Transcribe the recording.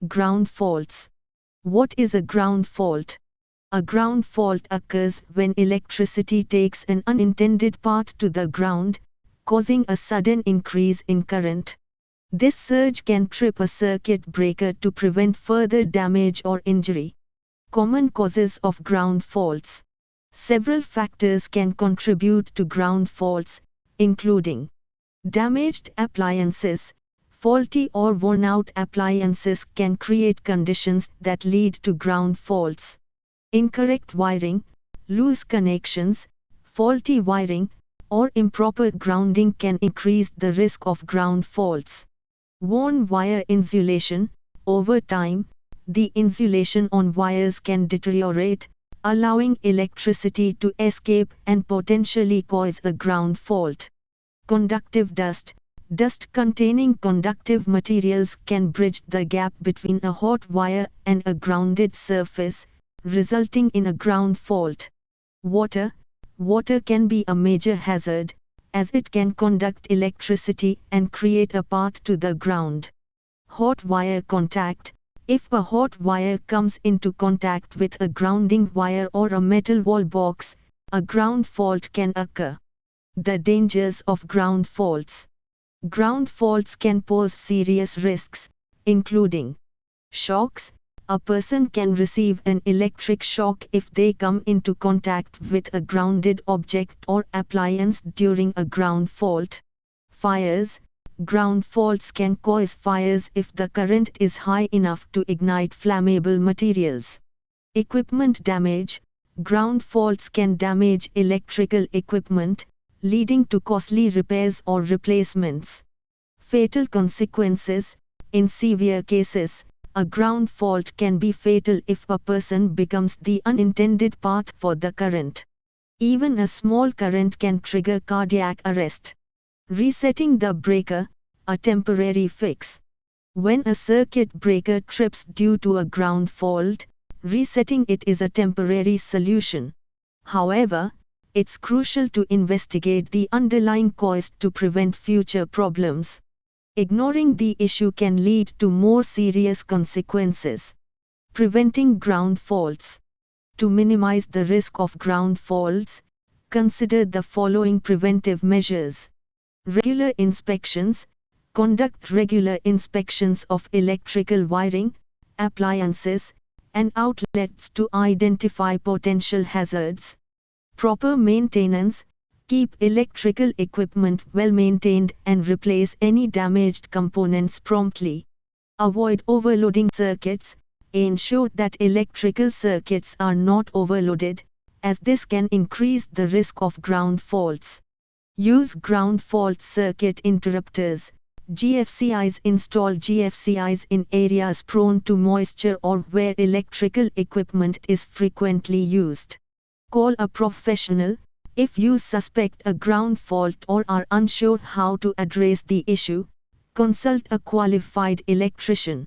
Ground faults. What is a ground fault? A ground fault occurs when electricity takes an unintended path to the ground, causing a sudden increase in current. This surge can trip a circuit breaker to prevent further damage or injury. Common causes of ground faults. Several factors can contribute to ground faults, including damaged appliances. Faulty or worn-out appliances can create conditions that lead to ground faults. Incorrect wiring, loose connections, faulty wiring, or improper grounding can increase the risk of ground faults. Worn wire insulation. Over time, the insulation on wires can deteriorate, allowing electricity to escape and potentially cause a ground fault. Conductive dust. Dust containing conductive materials can bridge the gap between a hot wire and a grounded surface, resulting in a ground fault. Water. Water can be a major hazard, as it can conduct electricity and create a path to the ground. Hot wire contact. If a hot wire comes into contact with a grounding wire or a metal wall box, a ground fault can occur. The dangers of ground faults. Ground faults can pose serious risks, including shocks. A person can receive an electric shock if they come into contact with a grounded object or appliance during a ground fault. Fires. Ground faults can cause fires if the current is high enough to ignite flammable materials. Equipment damage. Ground faults can damage electrical equipment, leading to costly repairs or replacements. Fatal consequences. In severe cases, a ground fault can be fatal if a person becomes the unintended path for the current. Even a small current can trigger cardiac arrest. Resetting the breaker, a temporary fix. When a circuit breaker trips due to a ground fault, resetting it is a temporary solution. However, it's crucial to investigate the underlying cause to prevent future problems. Ignoring the issue can lead to more serious consequences. Preventing ground faults. To minimize the risk of ground faults, consider the following preventive measures. Regular inspections. Conduct regular inspections of electrical wiring, appliances, and outlets to identify potential hazards. Proper maintenance. Keep electrical equipment well maintained and replace any damaged components promptly. Avoid overloading circuits. Ensure that electrical circuits are not overloaded, as this can increase the risk of ground faults. Use ground fault circuit interrupters, GFCIs. Install GFCIs in areas prone to moisture or where electrical equipment is frequently used. Call a professional. If you suspect a ground fault or are unsure how to address the issue, consult a qualified electrician.